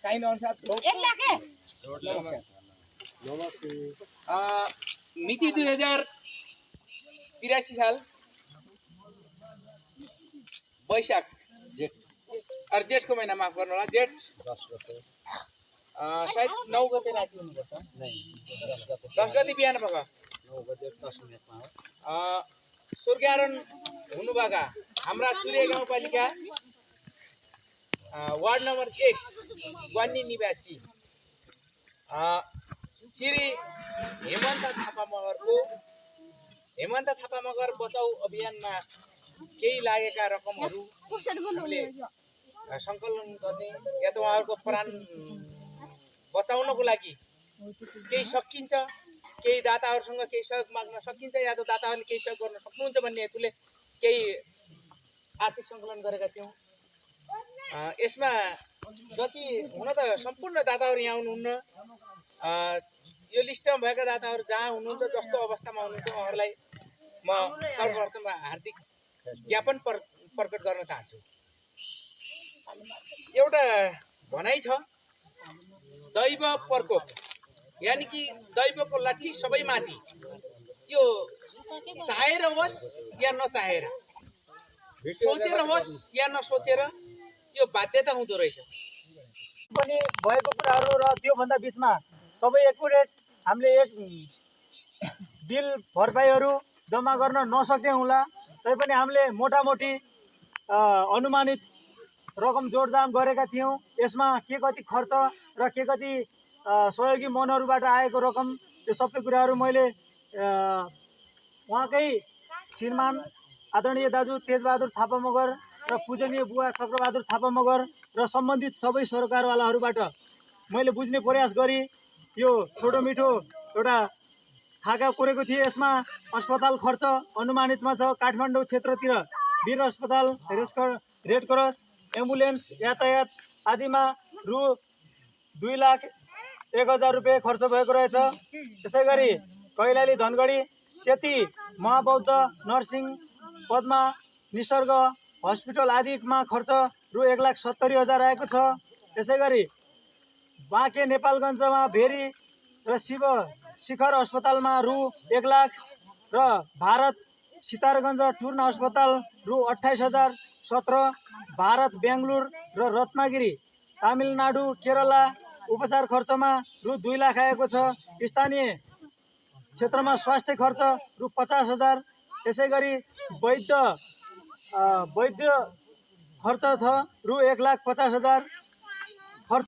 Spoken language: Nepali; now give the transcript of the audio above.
साइन अनुसार मिति 2083 साल वैशाख जेठ को महीना माफ गर्नु होला जेठ 10 गते सायद 9 गते राति हुनुपर्छ 10 गते बिहान भएको 9 गते 10 मिनेटमा हो स्वर्गीयारोहण हुनुभएका हाम्रा चुरे गाउँपालिका वार्ड नम्बर 1 ग्वानी निवासी श्री हेमन्त थापा मगर बचाउ अभियानमा केही लागेका रकमहरू हामीले सङ्कलन गर्ने या त उहाँहरूको प्राण बचाउनको लागि केही सकिन्छ केही दाताहरूसँग केही सहयोग माग्न सकिन्छ या त दाताहरूले केही सहयोग गर्न सक्नुहुन्छ भन्ने हेतुले केही आर्थिक सङ्कलन गरेका थियौँ। यसमा जति हुन त सम्पूर्ण दाताहरू यहाँ हुनुहुन्न यो लिस्टमा भएका दाताहरू जहाँ हुनुहुन्छ जस्तो अवस्थामा हुनुहुन्छ उहाँहरूलाई म सर्वप्रथम हार्दिक ज्ञापन प्रकट गर्न चाहन्छु। एउटा भनाइ छ दैव प्रकोप यानि कि दैवको लाठी सबैमाथि यो चाहेर होस् या नचाहेर सोचेर होस् या नसोचेर यो बाध्यता हुँदो रहेछ पनि भएको कुराहरू र त्योभन्दा बिचमा सबै एकुरेट हामीले एक बिल भरपाईहरू जम्मा गर्न नसके होला तैपनि हामीले मोटामोटी अनुमानित रकम जोडजाम गरेका थियौँ। यसमा के कति खर्च र के कति सहयोगी मनहरूबाट आएको रकम यो सबै कुराहरू मैले उहाँकै श्रीमान आदरणीय दाजु तेजबहादुर थापा मगर र पूजनीय बुवा चक्रबहादुर थापा मगर र सम्बन्धित सबै सरकारवालाहरूबाट मैले बुझ्ने प्रयास गरी यो छोटो मिठो एउटा खाका कोरेको थिएँ। यसमा अस्पताल खर्च अनुमानितमा छ काठमाडौँ क्षेत्रतिर वीर अस्पताल रेड क्रस एम्बुलेन्स यातायात आदिमा रु 2,01,000 रुपियाँ खर्च भएको रहेछ। त्यसै गरी कैलाली धनगढी सेती महाबौद्ध नर्सिङ पद्मा निसर्ग हस्पिटल आदिमा खर्च रु 1,70,000 आएको छ। त्यसै गरी बाँके नेपालगञ्जमा भेरी र शिखर अस्पतालमा रु 1 लाख र भारत सितारगञ्ज टुर्न अस्पताल रु 28,017 भारत बेङ्गलुर र रत्नगिरी तमिलनाडु केरला उपचार खर्चमा रु 2 लाख आएको छ। स्थानीय क्षेत्रमा स्वास्थ्य खर्च रु 50,000। त्यसै गरी वैद्य खर्च छ रु 1,50,000।